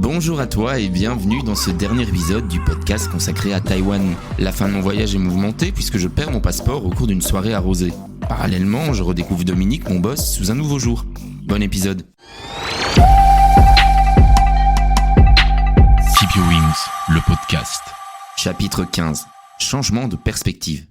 Bonjour à toi et bienvenue dans ce dernier épisode du podcast consacré à Taïwan. La fin de mon voyage est mouvementée puisque je perds mon passeport au cours d'une soirée arrosée. Parallèlement, je redécouvre Dominique, mon boss, sous un nouveau jour. Bon épisode. CP Wings, le podcast. Chapitre 15. Changement de perspective.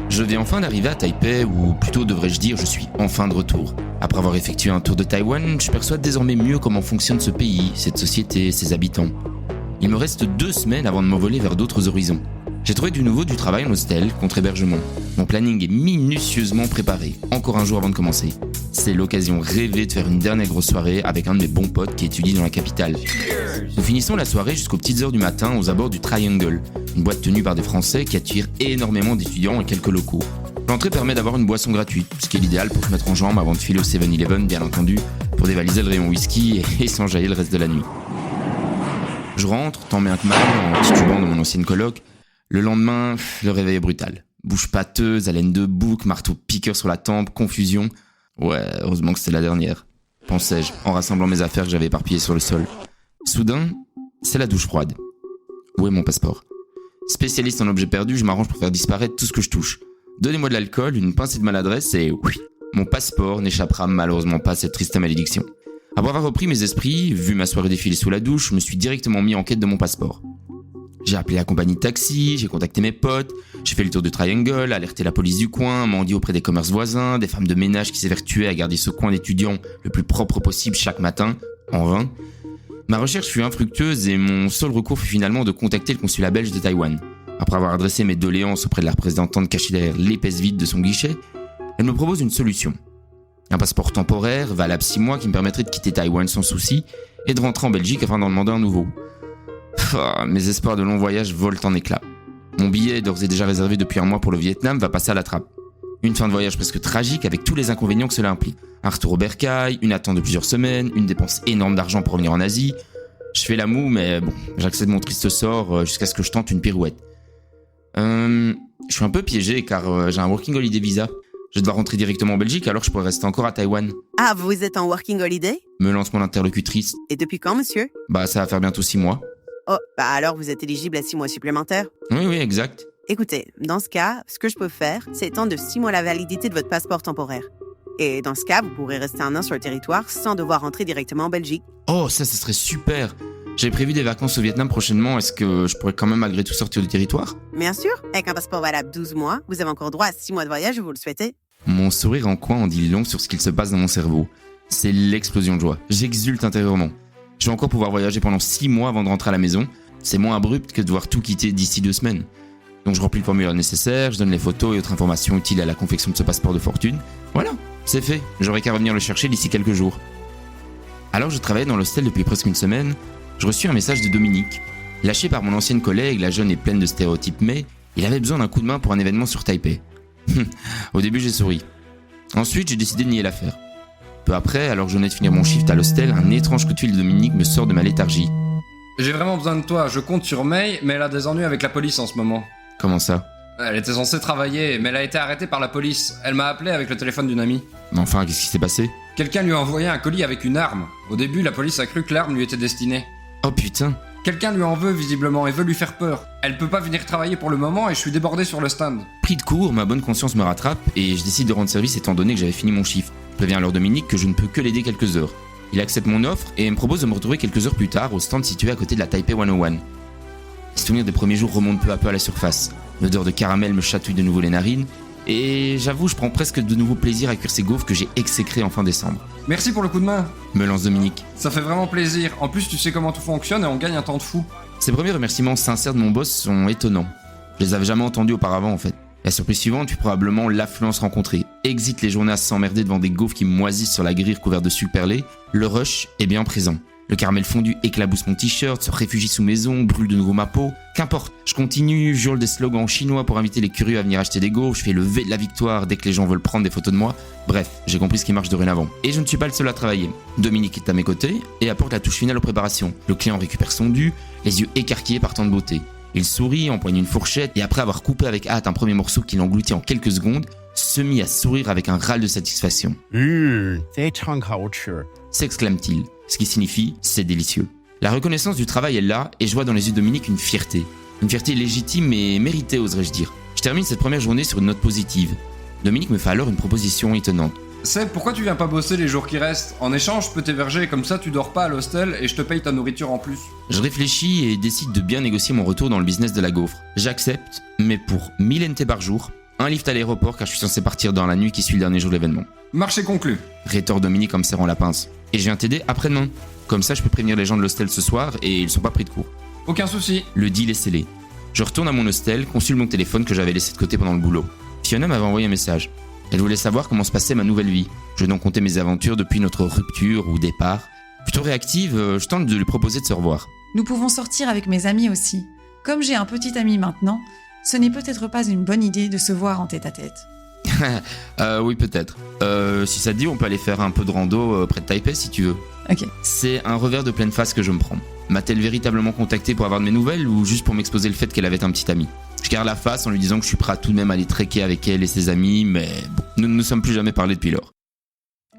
Je viens enfin d'arriver à Taipei, ou plutôt devrais-je dire, je suis enfin de retour. Après avoir effectué un tour de Taïwan, je perçois désormais mieux comment fonctionne ce pays, cette société, ses habitants. Il me reste 2 semaines avant de m'envoler vers d'autres horizons. J'ai trouvé du nouveau du travail en hostel, contre hébergement. Mon planning est minutieusement préparé, encore un jour avant de commencer. C'est l'occasion rêvée de faire une dernière grosse soirée avec un de mes bons potes qui étudie dans la capitale. Nous finissons la soirée jusqu'aux petites heures du matin aux abords du Triangle, une boîte tenue par des Français qui attire énormément d'étudiants et quelques locaux. L'entrée permet d'avoir une boisson gratuite, ce qui est l'idéal pour se mettre en jambe avant de filer au 7-Eleven, bien entendu, pour dévaliser le rayon whisky et s'enjailler le reste de la nuit. Je rentre, tant bien que mal, en titubant de mon ancienne coloc. Le lendemain, le réveil est brutal. Bouche pâteuse, haleine de bouc, marteau piqueur sur la tempe, confusion. Ouais, heureusement que c'était la dernière, pensais-je, en rassemblant mes affaires que j'avais éparpillées sur le sol. Soudain, c'est la douche froide. Où est mon passeport ? Spécialiste en objets perdus, je m'arrange pour faire disparaître tout ce que je touche. Donnez-moi de l'alcool, une pincée de maladresse et oui, mon passeport n'échappera malheureusement pas à cette triste malédiction. Après avoir repris mes esprits, vu ma soirée défiler sous la douche, je me suis directement mis en quête de mon passeport. J'ai appelé la compagnie de taxi, j'ai contacté mes potes, j'ai fait le tour de Triangle, alerté la police du coin, mendié auprès des commerces voisins, des femmes de ménage qui s'évertuaient à garder ce coin d'étudiants le plus propre possible chaque matin, en vain. Ma recherche fut infructueuse et mon seul recours fut finalement de contacter le consulat belge de Taïwan. Après avoir adressé mes doléances auprès de la représentante cachée derrière l'épaisse vitre de son guichet, elle me propose une solution. Un passeport temporaire, valable 6 mois, qui me permettrait de quitter Taïwan sans souci et de rentrer en Belgique afin d'en demander un nouveau. Mes espoirs de long voyage volent en éclats. Mon billet, d'ores et déjà réservé depuis un mois pour le Vietnam, va passer à la trappe. Une fin de voyage presque tragique avec tous les inconvénients que cela implique. Un retour au bercail, une attente de plusieurs semaines, une dépense énorme d'argent pour revenir en Asie. Je fais la moue, mais bon, j'accepte mon triste sort jusqu'à ce que je tente une pirouette. Je suis un peu piégé car j'ai un working holiday visa. Je dois rentrer directement en Belgique alors je pourrais rester encore à Taïwan. Ah, vous êtes en working holiday ? Me lance mon interlocutrice. Et depuis quand, monsieur ? Ça va faire bientôt 6 mois. Oh, alors vous êtes éligible à 6 mois supplémentaires ? Oui, exact. Écoutez, dans ce cas, ce que je peux faire, c'est étendre de 6 mois la validité de votre passeport temporaire. Et dans ce cas, vous pourrez rester 1 an sur le territoire sans devoir rentrer directement en Belgique. Oh, ça serait super. J'ai prévu des vacances au Vietnam prochainement, est-ce que je pourrais quand même malgré tout sortir du territoire ? Bien sûr, avec un passeport valable 12 mois, vous avez encore droit à 6 mois de voyage si vous le souhaitez. Mon sourire en coin en dit long sur ce qu'il se passe dans mon cerveau. C'est l'explosion de joie. J'exulte intérieurement. Je vais encore pouvoir voyager pendant 6 mois avant de rentrer à la maison. C'est moins abrupt que de devoir tout quitter d'ici 2 semaines. Donc je remplis le formulaire nécessaire, je donne les photos et autres informations utiles à la confection de ce passeport de fortune. Voilà, c'est fait. J'aurai qu'à revenir le chercher d'ici quelques jours. Alors je travaillais dans l'hostel depuis presque une semaine. Je reçus un message de Dominique. Lâché par mon ancienne collègue, la jeune et pleine de stéréotypes, mais il avait besoin d'un coup de main pour un événement sur Taipei. Au début j'ai souri. Ensuite j'ai décidé de nier l'affaire. Peu après, alors que je venais de finir mon shift à l'hostel, un étrange coup de fil de Dominique me sort de ma léthargie. J'ai vraiment besoin de toi, je compte sur May, mais elle a des ennuis avec la police en ce moment. Comment ça ? Elle était censée travailler, mais elle a été arrêtée par la police. Elle m'a appelé avec le téléphone d'une amie. Mais enfin, qu'est-ce qui s'est passé ? Quelqu'un lui a envoyé un colis avec une arme. Au début, la police a cru que l'arme lui était destinée. Oh putain ! Quelqu'un lui en veut visiblement et veut lui faire peur. Elle peut pas venir travailler pour le moment et je suis débordé sur le stand. Pris de court, ma bonne conscience me rattrape et je décide de rendre service étant donné que j'avais fini mon shift. Je préviens alors Dominique que je ne peux que l'aider quelques heures. Il accepte mon offre et me propose de me retrouver quelques heures plus tard au stand situé à côté de la Taipei 101. Les souvenirs des premiers jours remontent peu à peu à la surface. L'odeur de caramel me chatouille de nouveau les narines et j'avoue je prends presque de nouveau plaisir à cuire ces gaufres que j'ai exécrées en fin décembre. Merci pour le coup de main. Me lance Dominique. Ça fait vraiment plaisir. En plus, tu sais comment tout fonctionne et on gagne un temps de fou. Ces premiers remerciements sincères de mon boss sont étonnants. Je les avais jamais entendus auparavant en fait. La surprise suivante fut probablement l'affluence rencontrée. Exit les journées à s'emmerder devant des gaufres qui moisissent sur la grille recouverte de sucre perlé. Le rush est bien présent. Le caramel fondu éclabousse mon t-shirt, se réfugie sous mes ongles, brûle de nouveau ma peau. Qu'importe, je continue, j'hurle des slogans en chinois pour inviter les curieux à venir acheter des gaufres, je fais le V de la victoire dès que les gens veulent prendre des photos de moi. Bref, j'ai compris ce qui marche dorénavant. Et je ne suis pas le seul à travailler. Dominique est à mes côtés et apporte la touche finale aux préparations. Le client récupère son dû, les yeux écarquillés par tant de beauté. Il sourit, empoigne une fourchette et après avoir coupé avec hâte un premier morceau qu'il engloutit en quelques secondes, se mit à sourire avec un râle de satisfaction. 非常好吃. S'exclame-t-il, ce qui signifie « c'est délicieux ». La reconnaissance du travail est là et je vois dans les yeux de Dominique une fierté. Une fierté légitime et méritée, oserais-je dire. Je termine cette première journée sur une note positive. Dominique me fait alors une proposition étonnante. Seb, pourquoi tu viens pas bosser les jours qui restent? En échange, je peux t'héberger, comme ça tu dors pas à l'hostel et je te paye ta nourriture en plus. Je réfléchis et décide de bien négocier mon retour dans le business de la gaufre. J'accepte, mais pour 1000 NT par jour, un lift à l'aéroport car je suis censé partir dans la nuit qui suit le dernier jour de l'événement. Marché conclu. Rétorque Dominique en me serrant la pince. Et je viens t'aider après-demain. Comme ça, je peux prévenir les gens de l'hostel ce soir et ils sont pas pris de court. Aucun souci. Le deal est scellé. Je retourne à mon hostel, consulte mon téléphone que j'avais laissé de côté pendant le boulot. Fiona m'avait envoyé un message. Elle voulait savoir comment se passait ma nouvelle vie. Je donc comptais mes aventures depuis notre rupture ou départ. Plutôt réactive, je tente de lui proposer de se revoir. Nous pouvons sortir avec mes amis aussi. Comme j'ai un petit ami maintenant, ce n'est peut-être pas une bonne idée de se voir en tête-à-tête. Oui, peut-être. Si ça te dit, on peut aller faire un peu de rando près de Taipei si tu veux. Ok. C'est un revers de pleine face que je me prends. M'a-t-elle véritablement contacté pour avoir de mes nouvelles ou juste pour m'exposer le fait qu'elle avait un petit ami? Je garde la face en lui disant que je suis prêt à tout de même aller trekker avec elle et ses amis, mais bon, nous ne nous sommes plus jamais parlé depuis lors.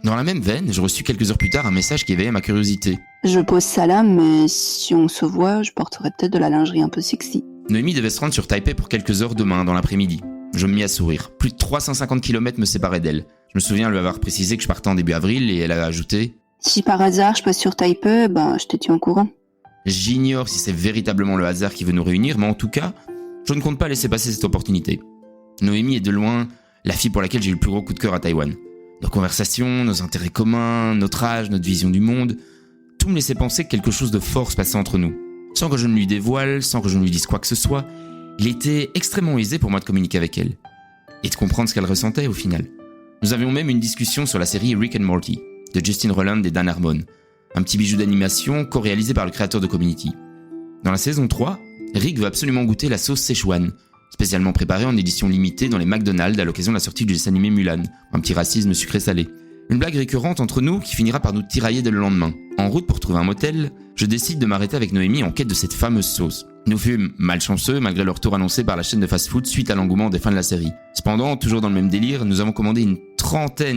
Dans la même veine, j'ai reçu quelques heures plus tard un message qui éveillait ma curiosité. Je pose salam, mais si on se voit, je porterai peut-être de la lingerie un peu sexy. Noémie devait se rendre sur Taipei pour quelques heures demain, dans l'après-midi. Je me mis à sourire. Plus de 350 km me séparaient d'elle. Je me souviens lui avoir précisé que je partais en début avril et elle a ajouté « Si par hasard je passe sur Taipei, je te tiens au courant. » J'ignore si c'est véritablement le hasard qui veut nous réunir, mais en tout cas, je ne compte pas laisser passer cette opportunité. Noémie est de loin la fille pour laquelle j'ai eu le plus gros coup de cœur à Taïwan. Nos conversations, nos intérêts communs, notre âge, notre vision du monde, tout me laissait penser que quelque chose de fort se passait entre nous. Sans que je ne lui dévoile, sans que je ne lui dise quoi que ce soit, il était extrêmement aisé pour moi de communiquer avec elle. Et de comprendre ce qu'elle ressentait au final. Nous avions même une discussion sur la série Rick and Morty, de Justin Roiland et Dan Harmon. Un petit bijou d'animation co-réalisé par le créateur de Community. Dans la saison 3, Rick veut absolument goûter la sauce Szechuan, spécialement préparée en édition limitée dans les McDonald's à l'occasion de la sortie du dessin animé Mulan, un petit racisme sucré-salé. Une blague récurrente entre nous qui finira par nous tirailler dès le lendemain. En route pour trouver un motel, je décide de m'arrêter avec Noémie en quête de cette fameuse sauce. Nous fûmes malchanceux malgré le retour annoncé par la chaîne de fast-food suite à l'engouement des fans de la série. Cependant, toujours dans le même délire, nous avons commandé une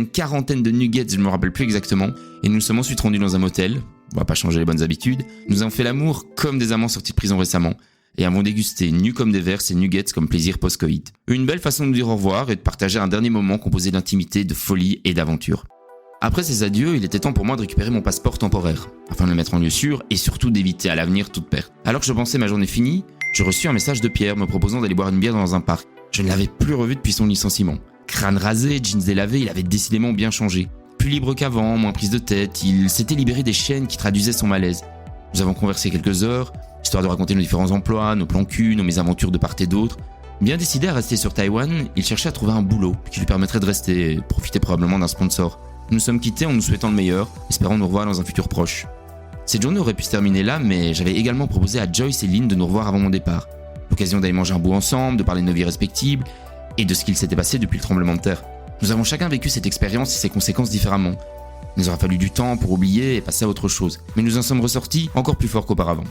quarantaine de nuggets, je ne me rappelle plus exactement, et nous sommes ensuite rendus dans un motel. On va pas changer les bonnes habitudes. Nous avons fait l'amour comme des amants sortis de prison récemment, et avons dégusté nus comme des vers ces nuggets comme plaisir post-Covid. Une belle façon de nous dire au revoir et de partager un dernier moment composé d'intimité, de folie et d'aventure. Après ces adieux, il était temps pour moi de récupérer mon passeport temporaire, afin de le mettre en lieu sûr et surtout d'éviter à l'avenir toute perte. Alors que je pensais ma journée finie, je reçus un message de Pierre me proposant d'aller boire une bière dans un parc. Je ne l'avais plus revu depuis son licenciement. Crâne rasé, jeans délavés, il avait décidément bien changé. Plus libre qu'avant, moins prise de tête, il s'était libéré des chaînes qui traduisaient son malaise. Nous avons conversé quelques heures, histoire de raconter nos différents emplois, nos plans cul, nos mésaventures de part et d'autre. Bien décidé à rester sur Taïwan, il cherchait à trouver un boulot qui lui permettrait de rester et profiter probablement d'un sponsor. Nous nous sommes quittés en nous souhaitant le meilleur, espérant nous revoir dans un futur proche. Cette journée aurait pu se terminer là, mais j'avais également proposé à Joyce et Lynn de nous revoir avant mon départ. L'occasion d'aller manger un bout ensemble, de parler de nos vies respectives et de ce qu'il s'était passé depuis le tremblement de terre. Nous avons chacun vécu cette expérience et ses conséquences différemment. Il nous aura fallu du temps pour oublier et passer à autre chose, mais nous en sommes ressortis encore plus forts qu'auparavant.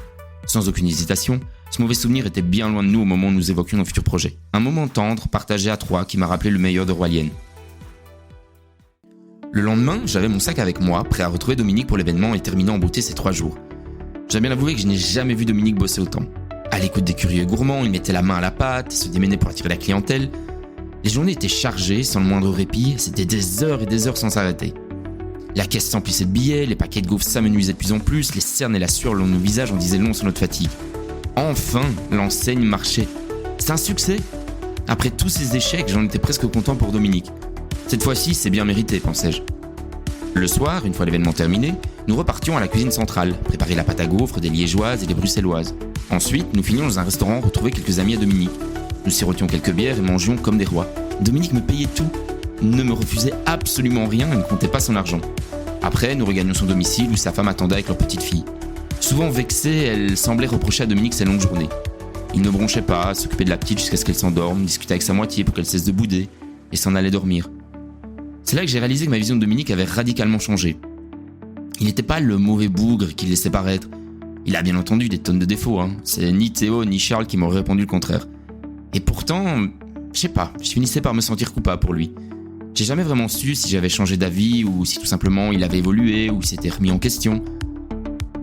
Sans aucune hésitation, ce mauvais souvenir était bien loin de nous au moment où nous évoquions nos futurs projets. Un moment tendre, partagé à trois, qui m'a rappelé le meilleur de Roi Lien. Le lendemain, j'avais mon sac avec moi, prêt à retrouver Dominique pour l'événement et terminer en beauté ces 3 jours. J'ai bien avoué que je n'ai jamais vu Dominique bosser autant. À l'écoute des curieux gourmands, il mettait la main à la pâte, se démenait pour attirer la clientèle. Les journées étaient chargées, sans le moindre répit, c'était des heures et des heures sans s'arrêter. La caisse s'emplissait de billets, les paquets de gaufres s'amenuisaient de plus en plus, les cernes et la sueur le long de nos visages en disaient long sur notre fatigue. Enfin, l'enseigne marchait. C'est un succès. Après tous ces échecs, j'en étais presque content pour Dominique. Cette fois-ci, c'est bien mérité, pensais-je. Le soir, une fois l'événement terminé, nous repartions à la cuisine centrale, préparer la pâte à gaufres des liégeoises et des bruxelloises. Ensuite, nous finions dans un restaurant retrouver quelques amis à Dominique. Nous sirotions quelques bières et mangions comme des rois. Dominique me payait tout, ne me refusait absolument rien et ne comptait pas son argent. Après, nous regagnions son domicile où sa femme attendait avec leur petite fille. Souvent vexée, elle semblait reprocher à Dominique ses longues journées. Il ne bronchait pas, s'occupait de la petite jusqu'à ce qu'elle s'endorme, discutait avec sa moitié pour qu'elle cesse de bouder et s'en allait dormir. C'est là que j'ai réalisé que ma vision de Dominique avait radicalement changé. Il n'était pas le mauvais bougre qu'il laissait paraître. Il a bien entendu des tonnes de défauts, C'est ni Théo ni Charles qui m'auraient répondu le contraire. Et pourtant, Je sais pas, je finissais par me sentir coupable pour lui. J'ai jamais vraiment su si j'avais changé d'avis ou si tout simplement il avait évolué ou s'était remis en question.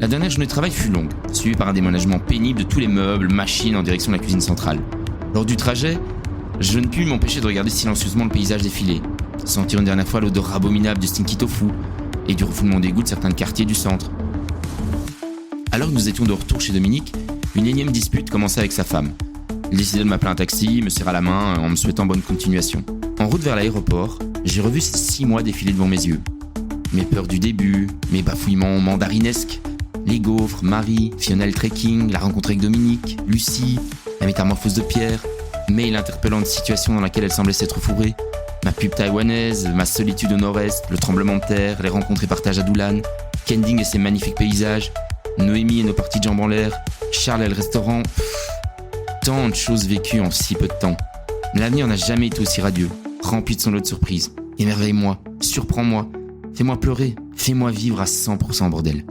La dernière journée de travail fut longue, suivie par un déménagement pénible de tous les meubles, machines en direction de la cuisine centrale. Lors du trajet, je ne pus m'empêcher de regarder silencieusement le paysage défiler, sentir une dernière fois l'odeur abominable du stinky tofu et du refoulement d'égout de certains quartiers du centre. Alors que nous étions de retour chez Dominique, une énième dispute commença avec sa femme. Il décida de m'appeler un taxi, me serra la main en me souhaitant bonne continuation. En route vers l'aéroport, j'ai revu ces 6 mois défiler devant mes yeux. Mes peurs du début, mes bafouillements mandarinesques, les gaufres, Marie, Fiona le trekking, la rencontre avec Dominique, Lucie, la métamorphose de Pierre, mais l'interpellante situation dans laquelle elle semblait s'être fourrée, ma pub taïwanaise, ma solitude au nord-est, le tremblement de terre, les rencontres et partages à Doulan, Kending et ses magnifiques paysages, Noémie et nos parties de jambes en l'air, Charles et le restaurant... Tant de choses vécues en si peu de temps. L'avenir n'a jamais été aussi radieux, rempli de son lot de surprises. Émerveille-moi, surprends-moi, fais-moi pleurer, fais-moi vivre à 100% bordel.